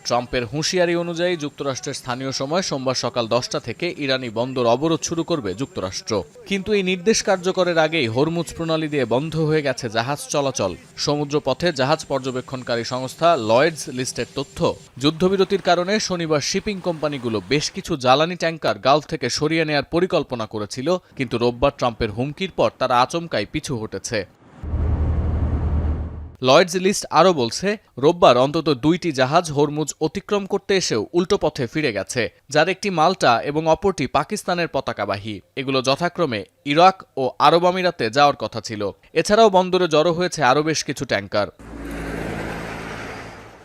ট্রাম্পের হুঁশিয়ারি অনুযায়ী যুক্তরাষ্ট্রের স্থানীয় সময় সোমবার সকাল 10টা থেকে ইরানি বন্দর অবরোধ শুরু করবে যুক্তরাষ্ট্র। কিন্তু এই নির্দেশ কার্যকরের আগেই হরমুজ প্রণালী দিয়ে বন্ধ হয়ে গেছে জাহাজ চলাচল। সমুদ্রপথে জাহাজ পর্যবেক্ষণকারী সংস্থা লয়েডস লিস্টের তথ্য, যুদ্ধবিরতির কারণে শনিবার শিপিং কোম্পানিগুলো বেশ কিছু জ্বালানি ট্যাঙ্কার গালফ থেকে সরিয়ে নেয়ার পরিকল্পনা করেছিল, কিন্তু রোববার ট্রাম্পের হুমকির পর তারা আচমকাই পিছু হটেছে। লয়েডস লিস্ট আরও বলছে, রোববার অন্তত 2টি জাহাজ হরমুজ অতিক্রম করতে এসেও উল্টো পথে ফিরে গেছে, যার একটি মাল্টা এবং অপরটি পাকিস্তানের পতাকাবাহী। এগুলো যথাক্রমে ইরাক ও আরব আমিরাতে যাওয়ার কথা ছিল। এছাড়াও বন্দরে জড়ো হয়েছে আরও বেশ কিছু ট্যাঙ্কার।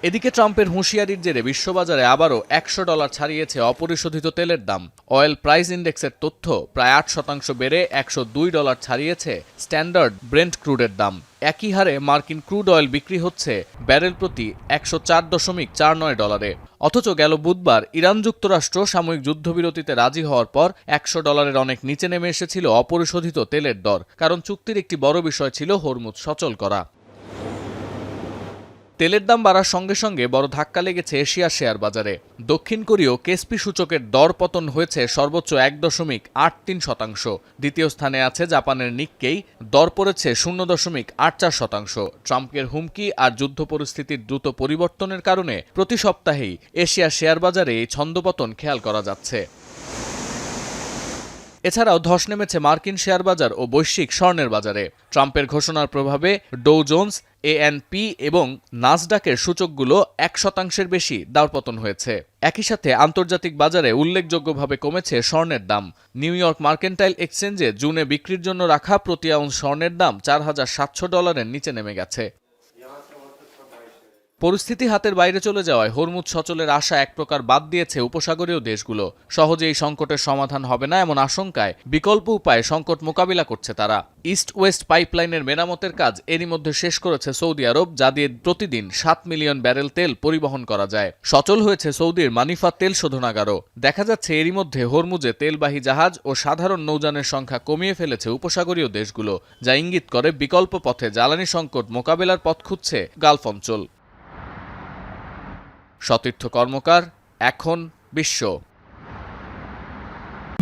এদিকে ট্রাম্পের হুঁশিয়ারির জেরে বিশ্ববাজারে আবারও $100 ছাড়িয়েছে অপরিশোধিত তেলের দাম। অয়েল প্রাইস ইন্ডেক্সের তথ্য, প্রায় 8% বেড়ে $102 ছাড়িয়েছে স্ট্যান্ডার্ড ব্রেন্ট ক্রুডের দাম। একই হারে মার্কিন ক্রুড অয়েল বিক্রি হচ্ছে ব্যারেল প্রতি $104.49। অথচ গেল বুধবার ইরান যুক্তরাষ্ট্র সাময়িক যুদ্ধবিরতিতে রাজি হওয়ার পর $100 অনেক নিচে নেমে এসেছিল অপরিশোধিত তেলের দর, কারণ চুক্তির একটি বড় বিষয় ছিল হরমুজ সচল করা। তেলের দাম বাড়ার সঙ্গে সঙ্গে বড় ধাক্কা লেগেছে এশিয়ার শেয়ার বাজারে। দক্ষিণ কোরীয় কেসপি সূচকের দর পতন হয়েছে সর্বোচ্চ 1.83%। দ্বিতীয় স্থানে আছে জাপানের নিক্কেই, দর পড়েছে 0.84%। ট্রাম্পের হুমকি আর যুদ্ধ পরিস্থিতির দ্রুত পরিবর্তনের কারণে প্রতি সপ্তাহেই এশিয়ার শেয়ার বাজারে এই ছন্দপতন খেয়াল করা যাচ্ছে। এছাড়াও ধস নেমেছে মার্কিন শেয়ার বাজার ও বৈশ্বিক স্বর্ণের বাজারে। ট্রাম্পের ঘোষণার প্রভাবে ডো জোন্স, এএনপি এবং নাসডাকের সূচকগুলো 1% বেশি দরপতন হয়েছে। একই সাথে আন্তর্জাতিক বাজারে উল্লেখযোগ্যভাবে কমেছে স্বর্ণের দাম। নিউ ইয়র্ক মার্কেন্টাইল এক্সচেঞ্জে জুনে বিক্রির জন্য রাখা প্রতি আউন্স স্বর্ণের দাম $4,700 নিচে নেমে গেছে। পরিস্থিতি হাতের বাইরে চলে যাওয়ায় হরমুজ সচলের আশা এক প্রকার বাদ দিয়েছে উপসাগরীয় দেশগুলো। সহজে এই সংকটের সমাধান হবে না এমন আশঙ্কায় বিকল্প উপায়ে সংকট মোকাবিলা করছে তারা। ইস্ট ওয়েস্ট পাইপলাইনের মেরামতের কাজ এরই মধ্যে শেষ করেছে সৌদি আরব, যা দিয়ে প্রতিদিন 7 মিলিয়ন ব্যারেল তেল পরিবহন করা যায়। সচল হয়েছে সৌদির মানিফা তেল শোধনাগারও। দেখা যাচ্ছে এরই মধ্যে হরমুজে তেলবাহী জাহাজ ও সাধারণ নৌযানের সংখ্যা কমিয়ে ফেলেছে উপসাগরীয় দেশগুলো, যা ইঙ্গিত করে বিকল্প পথে জ্বালানি সংকট মোকাবেলার পথ খুঁজছে গালফ অঞ্চল। সতীর্থ কর্মকার, এখন বিশ্ব।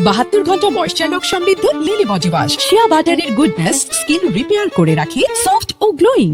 72 ঘন্টা ময়েশ্চার লক সমৃদ্ধ লিলি বডি ওয়াশ। শিয়া বাটারের গুডনেস স্কিন রিপেয়ার করে রাখে সফট ও গ্লোয়িং।